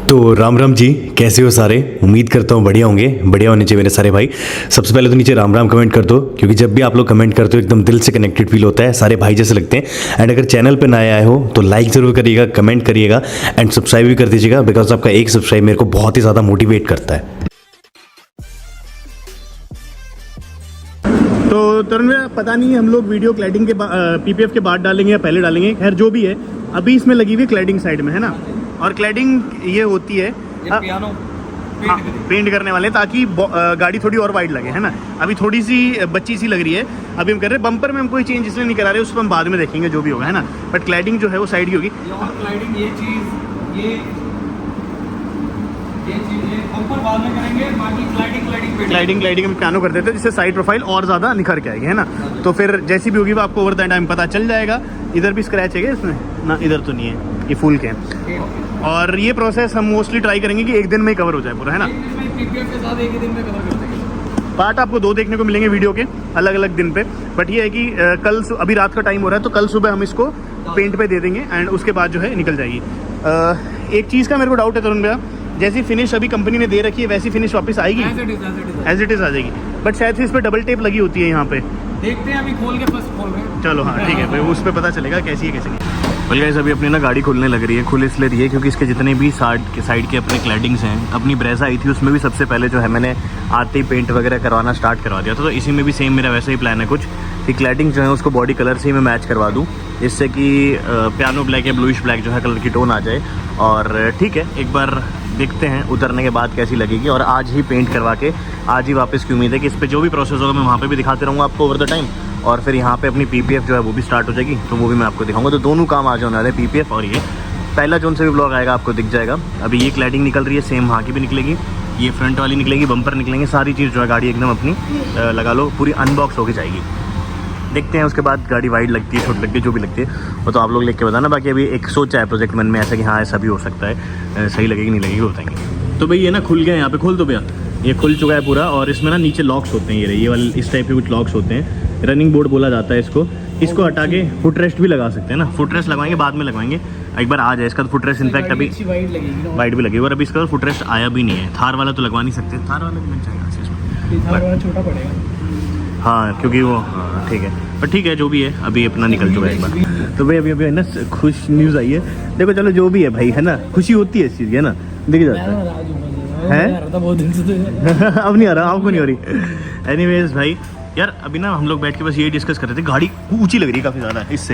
तो राम राम जी, कैसे हो सारे। उम्मीद करता हूँ बढ़िया होंगे, बढ़िया होने चाहिए मेरे सारे भाई। सबसे पहले तो नीचे राम राम कमेंट कर दो, क्योंकि जब भी आप लोग कमेंट करते हो एकदम दिल से कनेक्टेड फील होता है, सारे भाई जैसे लगते हैं। एंड अगर चैनल पे नए आए हो तो लाइक ज़रूर करिएगा, कमेंट करिएगा एंड सब्सक्राइब भी कर दीजिएगा, बिकॉज आपका एक सब्सक्राइब मेरे को बहुत ही ज़्यादा मोटिवेट करता है। तो तरुण भैया, पता नहीं हम लोग वीडियो क्लैडिंग के पीपीएफ के बाद डालेंगे या पहले डालेंगे, खैर जो भी है। अभी इसमें लगी हुई क्लैडिंग साइड में है ना, और क्लैडिंग ये होती है पियानो पेंट करने वाले, ताकि गाड़ी थोड़ी और वाइड लगे, है ना। अभी थोड़ी सी बच्ची सी लग रही है, अभी हम कर रहे हैं। बम्पर में हम कोई चेंज इसलिए नहीं करा रहे, उसको हम बाद में देखेंगे जो भी होगा, है ना। बट क्लैडिंग जो है वो साइड की होगी। क्लाइडिंग ये चीज ये ऊपर बाद में करेंगे, बाकी क्लाइडिंग में पियानो कर देते हैं, जिससे साइड प्रोफाइल और ज़्यादा निखर के आएगी, है ना। तो फिर जैसी भी होगी वो आपको ओवर द टाइम पता चल जाएगा। इधर भी स्क्रैच है क्या इसमें? ना, इधर तो नहीं है, ये फुल के हैं। और ये प्रोसेस हम मोस्टली ट्राई करेंगे कि एक दिन में ही कवर हो जाए पूरा, है ना। पीपीएफ के साथ एक ही दिन में कवर कर देंगे। पार्ट आपको 2 देखने को मिलेंगे वीडियो के अलग अलग दिन पे। बट ये है कि अभी रात का टाइम हो रहा है, तो कल सुबह हम इसको पेंट पे दे देंगे एंड उसके बाद जो है निकल जाएगी। एक चीज़ का मेरे को डाउट है तरुण भैया, जैसी फिनिश अभी कंपनी ने दे रखी है वैसी फिनिश वापस आएगी? एज इट इज़ आ जाएगी, बट शायद से इस पर डबल टेप लगी होती है यहाँ पे। देखते हैं, अभी खोल के फर्स्ट खोल रहे हैं। चलो हाँ ठीक है भाई, उस पर पता चलेगा कैसी है कैसी नहीं। बोल गाइस, अभी अपनी ना गाड़ी खुलने लग रही है। खुल इसलिए रही है क्योंकि इसके जितने भी साइड के अपने क्लैडिंग्स हैं, अपनी ब्रेजा आई थी उसमें भी सबसे पहले जो है मैंने आते ही पेंट वगैरह करवाना स्टार्ट करवा दिया था। तो इसी में भी सेम मेरा वैसा ही प्लान है कुछ, कि क्लैडिंग जो है उसको बॉडी कलर से ही मैं मैच करवा दूँ, जिससे कि पियानो ब्लैक या ब्लूइश ब्लैक जो है कलर की टोन आ जाए। और ठीक है, एक बार देखते हैं उतरने के बाद कैसी लगेगी। और आज ही पेंट करवा के आज ही वापस की उम्मीद है कि इस पर जो भी प्रोसेस होगा मैं वहाँ पे भी दिखाते रहूँगा आपको ओवर द टाइम। और फिर यहाँ पे अपनी पीपीएफ जो है वो भी स्टार्ट हो जाएगी, तो वो भी मैं आपको दिखाऊंगा। तो दोनों काम आज होने वाले हैं, पीपीएफ और ये पहला जोन से भी ब्लॉग आएगा आपको दिख जाएगा। अभी ये क्लैडिंग निकल रही है, सेम वहाँ की भी निकलेगी, ये फ्रंट वाली निकलेगी, बम्पर निकलेंगे, सारी चीज़ जो है गाड़ी एकदम अपनी लगा लो पूरी अनबॉक्स होके जाएगी। देखते हैं उसके बाद गाड़ी वाइड लगती है, छोटी लगती है, जो भी लगती है वो तो आप लोग लिख के बताना। बाकी अभी एक सोचा है प्रोजेक्ट मन में ऐसा कि हाँ ऐसा भी हो सकता है, सही लगेगी नहीं लगेगी बताएंगे। तो भाई ये ना खुल गया, यहाँ पे खोल दो भैया, ये खुल चुका है पूरा। और इसमें ना नीचे लॉक्स होते हैं, ये वाले इस टाइप के कुछ लॉक्स होते हैं, रनिंग बोर्ड बोला जाता है इसको हटा के फुट रेस्ट भी लगा सकते हैं ना। फुट रेस्ट लगवाएंगे बाद में लगवाएंगे, एक बार आ जाए इसका फुट रेस्ट। इनफैक्ट अभी वाइड भी लगेगी, और अभी इसका फुट रेस्ट आया भी नहीं है। थार वाला तो लगवा नहीं सकते, थार वाला भी मिल जाएगा, छोटा पड़ेगा। हाँ क्योंकि वो हाँ ठीक है, पर ठीक है जो भी है अभी अपना निकल चुका है एक बार। तो भाई अभी है ना खुश न्यूज़ आई है। देखो चलो जो भी है भाई, है ना, खुशी होती है इस चीज़ की, है ना, दिख जाता है बहुत दिन से अब नहीं आ रहा, आपको नहीं हो रही। एनीवेज भाई यार, अभी ना हम लोग बैठ के बस ये डिस्कस कर रहे थे, गाड़ी ऊंची लग रही है काफ़ी ज़्यादा इससे,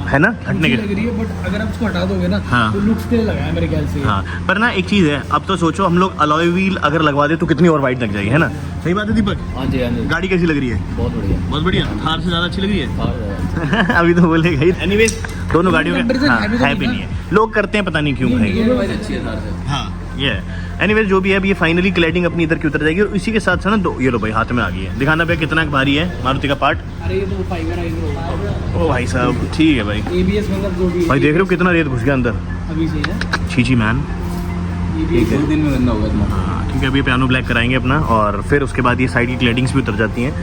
है ना, हटने के लग रही है, बट अगर आप उसको हटा दोगे ना हाँ तो लुक्स के लिए लगा है मेरे ख्याल से। हाँ पर ना एक चीज़ है, अब तो सोचो हम लोग अलॉय व्हील अगर लगवा दे तो कितनी और वाइड लग जाएगी, है ना। सही बात है दीपक? हाँ जी हाँ जी। गाड़ी कैसी लग रही है? बहुत बढ़िया, बहुत बढ़िया, थार से ज़्यादा अच्छी लग रही है। हाँ अभी तो बोलेगा ही। एनीवेज दोनों गाड़ियों के हाँ, है भी नहीं है, लोग करते हैं पता नहीं क्यों भाई। अच्छी है थार से। हाँ ये एनीवेज जो भी है, अब ये फाइनली क्लैडिंग अपनी इधर की उतर जाएगी। और इसी के साथ साथ ना ये लो भाई हाथ में आ गई है, दिखाना पे कितना भारी है मारुति का पार्ट। अरे ये तो फाइबर है। ओ भाई साहब ठीक है भाई, एबीएस मतलब जो भी भाई देख रहे हो कितना रेत घुस गया अंदर। अभी से है, छीची मैन। ये 2 दिन में गंदा होगा इतना। हाँ ठीक है, अभी पियानो ब्लैक कराएंगे अपना, और फिर उसके बाद ये साइड की क्लैडिंग्स भी उतर जाती हैं,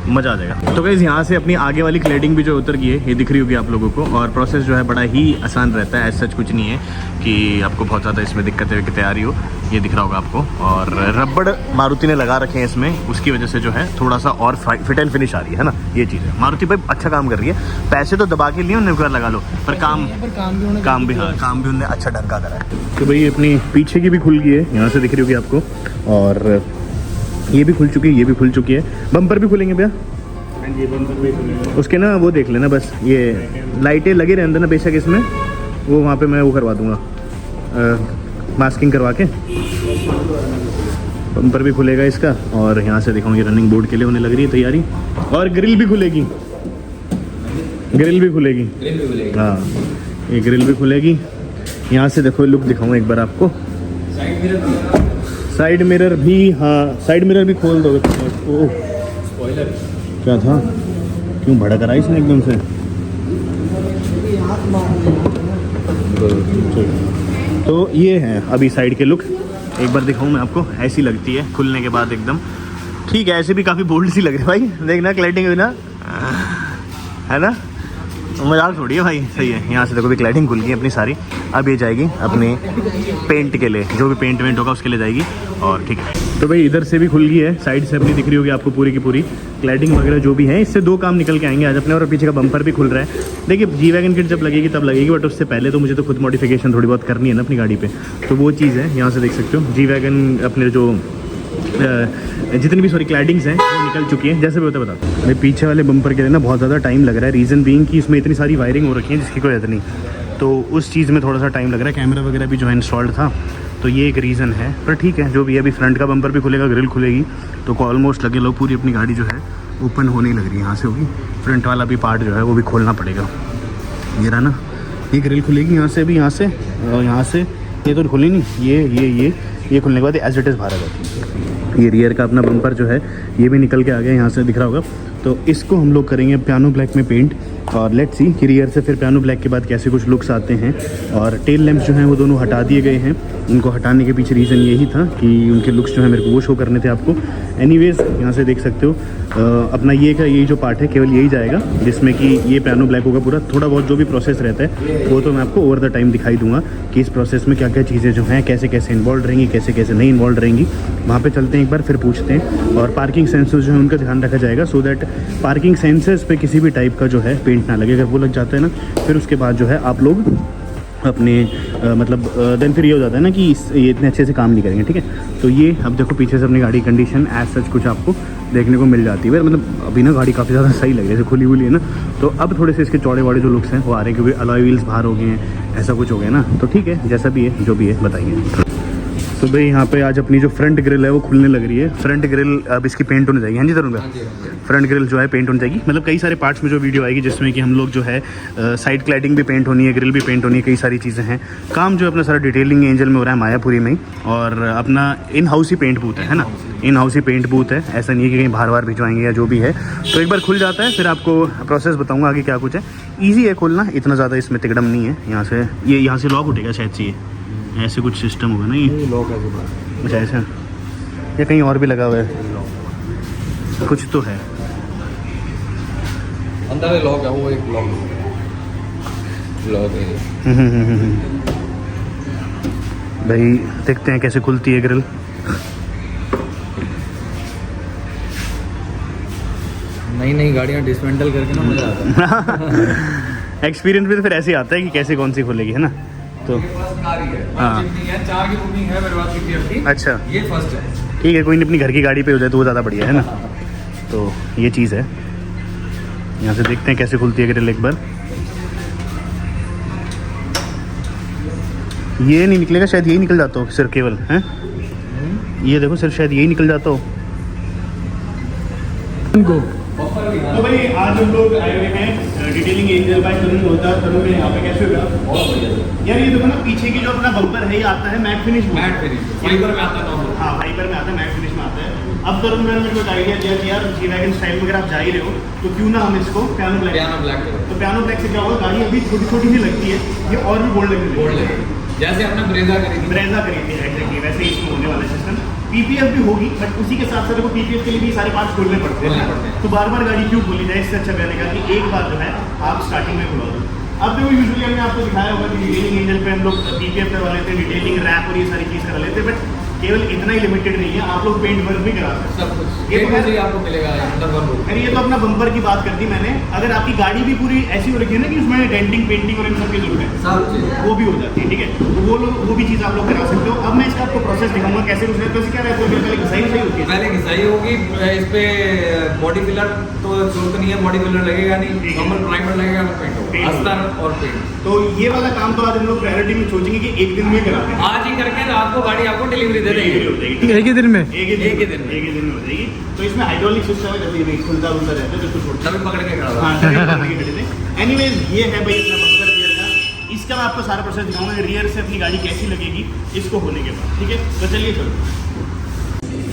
मज़ा आ जाएगा। तो गाइस यहाँ से अपनी आगे वाली क्लैडिंग भी जो उतर गई है, ये दिख रही होगी आप लोगों को। और प्रोसेस जो है बड़ा ही आसान रहता है, ऐसा कुछ नहीं है कि आपको बहुत ज़्यादा इसमें दिक्कतें आ रही हो, ये दिख रहा होगा आपको। और रबड़ मारुति ने लगा रखे हैं इसमें, उसकी वजह से जो है थोड़ा सा और फिट एंड फिनिश आ रही है ना, ये चीज़ है। मारुति भाई अच्छा काम कर रही है, पैसे तो दबा के लिए उन्हें लगा लो, पर काम भी हाँ काम भी उन्होंने अच्छा ढंग का करा है। तो भाई अपनी पीछे की भी खुल गई है, यहाँ से दिख रही होगी आपको, और ये भी खुल चुकी है, ये भी खुल चुकी है। बम्पर भी खुलेंगे भैया, उसके ना वो देख लेना, बस ये लाइटें लगे रहने देना बेशक इसमें, वो वहाँ पे मैं वो करवा दूँगा मास्किंग करवा के। बम्पर भी खुलेगा इसका, और यहाँ से दिखाऊंगी रनिंग बोर्ड के लिए होने लग रही है तैयारी। और ग्रिल भी खुलेगी, ग्रिल भी खुलेगी हाँ, ये ग्रिल भी खुलेगी। यहाँ से देखो लुक दिखाऊंगा एक बार आपको, साइड मिरर भी, हाँ साइड मिरर भी खोल दोगे। ओह स्पॉइलर क्या था, क्यों भड़क रहा है इसने एकदम से। तो ये है अभी साइड के लुक, एक बार दिखाऊं मैं आपको, ऐसी लगती है खुलने के बाद एकदम। ठीक है, ऐसे भी काफ़ी बोल्ड सी लग रही है भाई, देखना क्लैडिंग हुई ना, है ना। मजाक छोड़िए भाई, सही है। यहाँ से देखो भी क्लैडिंग खुल गई अपनी सारी। अब ये जाएगी अपने पेंट के लिए, जो भी पेंट वेंट होगा उसके लिए जाएगी। और ठीक है, तो भाई इधर से भी खुल गई है, साइड से अपनी दिख रही होगी आपको पूरी की पूरी क्लैडिंग वगैरह जो भी है। इससे दो काम निकल के आएंगे आज अपने, और पीछे का बम्पर भी खुल रहा है। देखिए जी वैगन किट जब लगेगी तब लगेगी, बट उससे पहले तो मुझे तो खुद मॉडिफिकेशन थोड़ी बहुत करनी है ना अपनी गाड़ी पे, तो वो चीज़ है। यहाँ से देख सकते हो जी वैगन अपने जो जितनी भी सॉरी क्लैडिंग्स हैं वो निकल चुकी हैं। जैसे भी होता बताता हूँ भाई, पीछे वाले बम्पर के लिए ना बहुत ज़्यादा टाइम लग रहा है। रीज़न बीइंग कि इसमें इतनी सारी वायरिंग हो रखी है जिसकी कोई हद नहीं, तो उस चीज़ में थोड़ा सा टाइम लग रहा है। कैमरा वगैरह भी जो है इंस्टॉल्ड था, तो ये एक रीज़न है। पर ठीक है, जो भी है। अभी फ्रंट का बम्पर भी खुलेगा, ग्रिल खुलेगी, तो ऑलमोस्ट लगे लो पूरी अपनी गाड़ी जो है ओपन होने ही लग रही है। यहाँ से होगी फ्रंट वाला भी पार्ट जो है वो भी खोलना पड़ेगा। ये रहा ना, ये ग्रिल खुलेगी यहाँ से भी, यहाँ से और यहाँ से। ये तो खुली नहीं, ये खुलने के बाद एज इट इज़ बाहर आ जाती है। ये रियर का अपना बम्पर जो है ये भी निकल के आ गया, यहाँ से दिख रहा होगा। तो इसको हम लोग करेंगे पियानो ब्लैक में पेंट, और लेट्स सी कि रियर से फिर पियानो ब्लैक के बाद कैसे कुछ लुक्स आते हैं। और टेल लैंप्स जो हैं वो दोनों हटा दिए गए हैं। उनको हटाने के पीछे रीज़न यही था कि उनके लुक्स जो है मेरे को वो शो करने थे आपको। एनीवेज यहाँ से देख सकते हो अपना ये जो पार्ट है केवल यही जाएगा, जिसमें कि ये पियानो ब्लैक होगा पूरा। थोड़ा बहुत जो भी प्रोसेस रहता है वो तो मैं आपको ओवर द टाइम दिखाई दूंगा कि इस प्रोसेस में क्या क्या चीज़ें जो हैं कैसे कैसे इन्वॉल्व रहेंगी, कैसे कैसे नहीं इन्वॉल्व रहेंगी। वहाँ पे चलते हैं एक बार, फिर पूछते हैं। और पार्किंग सेंसर्स जो है उनका ध्यान रखा जाएगा, सो दैट पार्किंग सेंसर्स पे किसी भी टाइप का जो है पेंट ना लगे। अगर वो लग जाता है ना, फिर उसके बाद जो है आप लोग अपने मतलब देन फिर ये हो जाता है ना कि ये इतने अच्छे से काम नहीं करेंगे, ठीक है। तो ये अब देखो पीछे से अपनी गाड़ी कंडीशन एज सच कुछ आपको देखने को मिल जाती है। मतलब अभी ना गाड़ी काफ़ी ज़्यादा सही लग रही है, जैसे खुली हुई है ना। तो अब थोड़े से इसके चौड़े वाड़े जो लुक्स हैं वो आ रहे हैं, क्योंकि अलॉय व्हील्स बाहर हो गए हैं, ऐसा कुछ हो गया ना। तो ठीक है, जैसा भी है जो भी है बताइए। तो भाई यहाँ पे आज अपनी जो फ्रंट ग्रिल है वो खुलने लग रही है। फ्रंट ग्रिल अब इसकी पेंट होने जाएगी। हाँ जी तरुण भाई, फ्रंट ग्रिल जो है पेंट होने जाएगी। मतलब कई सारे पार्ट्स में जो वीडियो आएगी जिसमें कि हम लोग जो है साइड क्लैडिंग भी पेंट होनी है, ग्रिल भी पेंट होनी है, कई सारी चीज़ें हैं। काम जो है अपना सारा डिटेलिंग एंजल में हो रहा है, मायापुरी में ही। और अपना इन हाउस ही पेंट बूथ है ना, इन हाउस ही पेंट बूथ है। ऐसा नहीं है कि कहीं बाहर बाहर भिजवाएंगे या जो भी है। तो एक बार खुल जाता है फिर आपको प्रोसेस बताऊँगा आगे क्या कुछ है। ईजी है खोलना, इतना ज़्यादा इसमें तिकड़म नहीं है। यहाँ से ये यहाँ से लॉक उठेगा शायद से, ये ऐसे कुछ सिस्टम होगा ना ये लॉक है अच्छा ऐसा, या कहीं और भी लगा हुआ है कुछ तो है। अंदर लॉक है, वो एक लॉक है। भाई देखते हैं कैसे खुलती है ग्रिल। नई गाड़ियाँ डिसमेंटल करके ना मजा आता है। एक्सपीरियंस भी तो फिर ऐसे ही आता है कि कैसे कौन सी खुलेगी, है ना। तो हाँ 4 की बुकिंग है मेरे पास की। अच्छा ये फर्स्ट है, ठीक है, कोई नहीं, अपनी घर की गाड़ी पे हो जाए तो वो ज़्यादा बढ़िया है ना। तो ये चीज़ है। यहाँ से देखते हैं कैसे खुलती है ग्रिल एक बार। ये नहीं निकलेगा शायद, यही निकल जाता हो सिर्फ केवल, हैं ये देखो सिर्फ शायद यही निकल जाता हो। तो भाई आज हम लोग आए हुए हैं डिटेलिंग एंजल बाय तरुण होता है। तरुण यहाँ पे कैसे होगा यार, ये देखो ना पीछे की जो अपना बम्पर है ये आता है मैट फिनिश, फाइबर में आता है। हाँ फाइबर में आता है, मैट फिनिश में आता है। अब तरुण ने मेरे को आइडिया दिया कि यार जी वैगन स्टाइल में अगर आप जा ही रहे हो तो क्यों ना हम इसको पियानो ब्लैक करें। तो पियानो ब्लैक से क्या होगा, गाड़ी अभी छोटी छोटी सी लगती है, ये और भी बोल्ड लगेगी, जैसे आपने ब्रेजा करी थी एग्जैक्टली वैसे ही इसमें होने वाला सिस्टम। पीपीएफ भी होगी, बट उसी के साथ साथ देखो पीपीएफ के लिए भी सारे पार्ट्स खोलने पड़ते हैं। तो बार बार गाड़ी क्यों खोली जाए, इससे अच्छा कहने का कि एक बार जो है आप स्टार्टिंग में खुला दो। अब देखो यूजुअली हमने आपको दिखाया होगा कि डिटेलिंग इंजन पे हम लोग पीपीएफ करवा लेते हैं, डिटेलिंग रैप और ये सारी चीज़ करा लेते हैं। बट केवल इतना ही लिमिटेड नहीं है, आप लोग पेंट वर्क भी करा सकते हैं। सब कुछ ये तो ही आपको मिलेगा अंदर वर्क। अरे ये तो अपना बम्पर की बात कर दी मैंने। अगर आपकी गाड़ी भी पूरी ऐसी हो रखी है ना कि उसमें डेंटिंग पेंटिंग और इन सब की जरूरत है, सब चीज़ वो भी हो जाती है, ठीक है। तो वो भी चीज़ आप लोग करा सकते हो। अब मैं इसका आपको प्रोसेस दिखाऊंगा कैसे कुछ रहता है। क्या रहता है, पहले घिसाई होती है, पहले घिसाई होगी। इस पे बॉडी फिलर तो जरूरत नहीं है, बॉडी फिलर लगेगा नहीं, नॉर्मल प्राइमर लगेगा, पेंट होगा, अस्तर और पेंट। तो ये वाला काम तो आज हम लोग प्रायोरिटी में सोचेंगे कि एक दिन में कराते हैं। आज ही करके रात को गाड़ी आपको डिलीवरी दे देंगे। हो जाएगी एक ही दिन में एक ही दिन में हो जाएगी। तो इसमें हाइड्रोलिक सिस्टम है, जब ये खुलता रहता है तो छोटा तभी पकड़ के खड़ा हाँ एनीवेज ये है भाई अपना बम्पर रियर का। इसका मैं आपको सारा प्रोसेस दिखाऊंगा, रियर से अपनी गाड़ी कैसी लगेगी इसको होने के बाद, ठीक है। तो चलिए चलो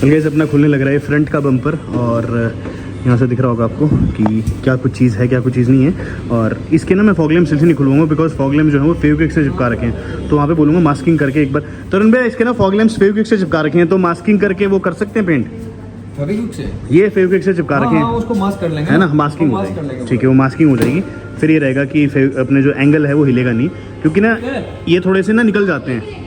गाइस, अपना खुलने लग रहा है फ्रंट का बम्पर। और यहाँ से दिख रहा होगा आपको कि क्या कुछ चीज़ है क्या कुछ चीज़ नहीं है। और इसके ना मैं फॉगलैम्प से नहीं खुलवाऊंगा, बिकॉज फॉगलैम्प जो है वो फेविक्विक से चिपका रखे हैं। तो वहाँ पे बोलूँगा मास्किंग करके एक बार। तरुण भैया इसके ना फॉगलैम्प फेविक्विक से चिपका रखे हैं, तो मास्किंग करके वो कर सकते हैं पेंट। फेविक्विक से ये फेविक्विक से चिपका रखे हैं, उसको मास्क कर लेंगे, है ना, मास्किंग हो जाएगी, ठीक है, वो मास्किंग हो जाएगी। फिर ये रहेगा कि अपने जो एंगल है वो हिलेगा नहीं, क्योंकि ना ये थोड़े से ना निकल जाते हैं।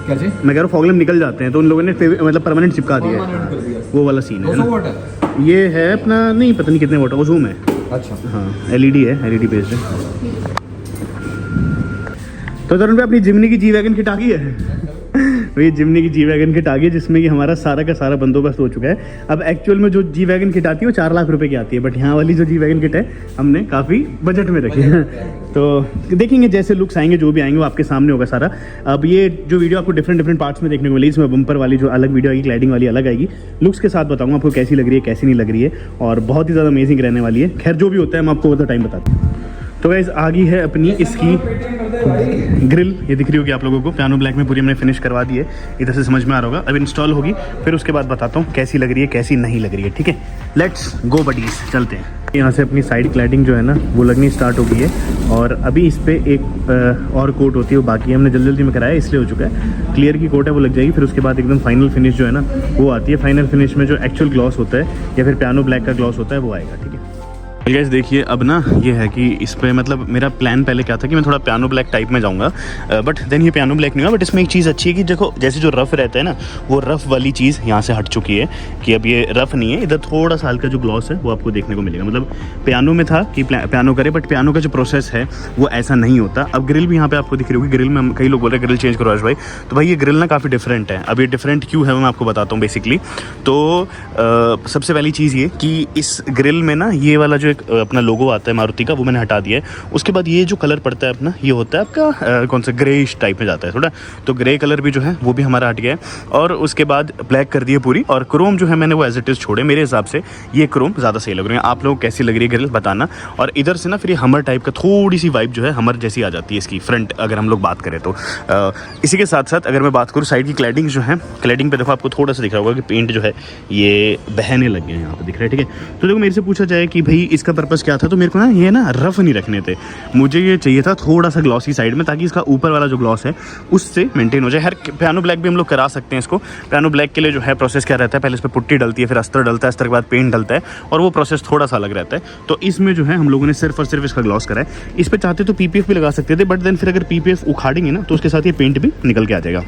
क्या जी? मैं कह रहा हूँ फॉग लैंप निकल जाते हैं, तो उन लोगों ने मतलब परमानेंट चिपका दिया है, कर दिया। वो वाला सीन है 200 ना। वाट है? ये है अपना, नहीं पता नहीं कितने वाट का जूम है। अच्छा। हाँ LED है, LED बेस्ड है। तो तरुण भाई अपनी जिमनी की जी वैगन किट आ गई है। तो ये जिमनी की जी वैगन किट आ गई है, जिसमें कि हमारा सारा का सारा बंदोबस्त हो चुका है। अब एक्चुअल में जो जी वैगन किट आती है वो 4 लाख रुपए की आती है, बट यहाँ वाली जो जी वैगन किट है हमने काफ़ी बजट में रखी है। तो देखेंगे जैसे लुक्स आएंगे, जो भी आएंगे वो आपके सामने होगा सारा। अब ये जो वीडियो आपको डिफरेंट पार्ट्स में देखने को मिलेगी, इसमें बम्पर वाली जो अलग वीडियो आएगी, क्लैडिंग वाली अलग आएगी, लुक्स के साथ बताऊंगा आपको कैसी लग रही है कैसी नहीं लग रही है, और बहुत ही ज़्यादा अमेजिंग रहने वाली है। खैर जो भी होता है मैं आपको वो टाइम बताता हूँ। तो गाइस आ गई है अपनी इसकी ग्रिल, ये दिख रही होगी आप लोगों को, पियानो ब्लैक में पूरी हमने फिनिश करवा दी है, इधर से समझ में आ रहा होगा। अब इंस्टॉल होगी, फिर उसके बाद बताता हूँ कैसी लग रही है कैसी नहीं लग रही है, ठीक है। लेट्स गो बडीज, चलते हैं। यहाँ से अपनी साइड क्लैडिंग जो है ना वो लगनी स्टार्ट हो गई है, और अभी इस पर एक और कोट होती है वो बाकी है, हमने जल्दी में कराया इसलिए हो चुका है। क्लियर की कोट है वो लग जाएगी, फिर उसके बाद एकदम फाइनल फिनिश जो है ना वो आती है। फाइनल फिनिश में जो एक्चुअल ग्लॉस होता है या फिर पियानो ब्लैक का ग्लॉस होता है वो आएगा, ठीक है। गाइस देखिए अब ना ये है कि इस पे मतलब मेरा प्लान पहले क्या था कि मैं थोड़ा पियानो ब्लैक टाइप में जाऊंगा, बट देन ये पियानो ब्लैक नहीं हुआ। बट इसमें एक चीज़ अच्छी है कि देखो जैसे जो रफ़ रहता है ना वो रफ़ वाली चीज़ यहाँ से हट चुकी है, कि अब ये रफ़ नहीं है, इधर थोड़ा सा हल्का जो ग्लॉस है वो आपको देखने को मिलेगा। मतलब पियानो में था कि पियानो करे, बट पियानो का जो प्रोसेस है वो ऐसा नहीं होता। अब ग्रिल भी यहाँ पे आपको दिख रही होगी, ग्रिल में कई लोग बोल रहे हैं ग्रिल चेंज करो आश भाई, तो भाई ये ग्रिल ना काफ़ी डिफरेंट है। अब ये डिफरेंट क्यों है वो मैं आपको बताता हूँ बेसिकली। तो सबसे पहली चीज़ ये कि इस ग्रिल में ना ये वाला जो एक अपना लोगो आता है मारुति का वो मैंने हटा दिया है। उसके बाद ये जो कलर पड़ता है अपना ये होता है आपका कौन सा ग्रेइश टाइप में जाता है थोड़ा, तो ग्रे कलर भी जो है वो भी हमारा हट गया है। और उसके बाद ब्लैक कर दिए पूरी, और क्रोम जो है मैंने वो एज इट इज़ छोड़े। मेरे हिसाब से ये क्रोम ज़्यादा सही लग रही है, आप लोगों को कैसी लग रही है ग्रिल बताना। और इधर से ना फिर ये हमर टाइप का थोड़ी सी वाइब जो है हमर जैसी आ जाती है इसकी फ्रंट, अगर हम लोग बात करें तो। इसी के साथ साथ अगर मैं बात करूँ साइड की क्लैडिंग जो है, क्लैडिंग पे देखो आपको थोड़ा सा दिख रहा होगा कि पेंट जो है ये बहने लग गए हैं, यहाँ पे दिख रहा है, ठीक है। तो देखो मेरे से पूछा जाए कि भाई इसका पर्पज़ क्या था, तो मेरे को ना ये ना रफ नहीं रखने थे, मुझे ये चाहिए था थोड़ा सा ग्लॉसी साइड में, ताकि इसका ऊपर वाला जो ग्लॉस है उससे मेंटेन हो जाए। हर पियानो ब्लैक भी हम लोग करा सकते हैं इसको। पियानो ब्लैक के लिए जो है प्रोसेस क्या रहता है, पहले इस पर पुट्टी डलती है, फिर अस्तर डलता है, अस्तर के बाद पेंट डलता है, और वो प्रोसेस थोड़ा सा अलग रहता है। तो इसमें जो है हम लोगों ने सिर्फ और सिर्फ इसका ग्लॉस करा है। इस पर चाहते तो PPF भी लगा सकते थे, बट देन फिर अगर PPF उखाड़ेंगे ना तो उसके साथ ये पेंट भी निकल के आ जाएगा।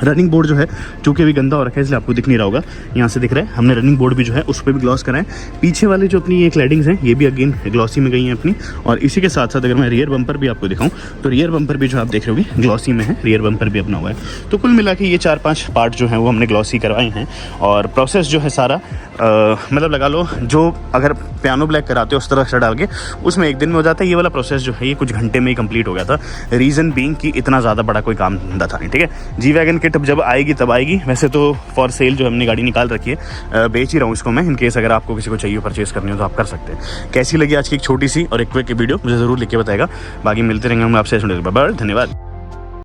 रनिंग बोर्ड जो है चूँकि अभी गंदा हो रखा है इसलिए आपको दिख नहीं रहा होगा, यहाँ से दिख रहा है। हमने रनिंग बोर्ड भी जो है उस पर भी ग्लॉस कराए। पीछे वाले जो अपनी ये क्लैडिंग्स हैं ये भी अगेन ग्लॉसी में गई हैं अपनी। और इसी के साथ साथ अगर मैं रियर बम्पर भी आपको दिखाऊं तो रियर बम्पर भी जो आप देख रहे होगे ग्लॉसी में है, रियर बम्पर भी अपना हुआ है। तो कुल मिला के ये 4-5 पार्ट जो हैं वो हमने ग्लॉसी करवाए हैं। और प्रोसेस जो है सारा मतलब लगा लो जो अगर पियानो ब्लैक कराते हो उस तरह से डाल के उसमें 1 दिन में हो जाता है, ये वाला प्रोसेस जो है ये कुछ घंटे में ही कंप्लीट हो गया था। रीज़न बीइंग कि इतना ज़्यादा बड़ा कोई काम धंधा था नहीं, ठीक है। जी वैगन किट जब आएगी तब आएगी। वैसे तो फॉर सेल जो हमने गाड़ी निकाल रखी है, बेच ही रहा हूँ इसको मैं, इन केस अगर आपको किसी को चाहिए परचेस करनी हो तो आप कर सकते हैं। कैसी लगी आज की एक छोटी सी और एक क्विक वीडियो मुझे ज़रूर लिख के बताएगा। बाकी मिलते रहेंगे हम आपसे, धन्यवाद।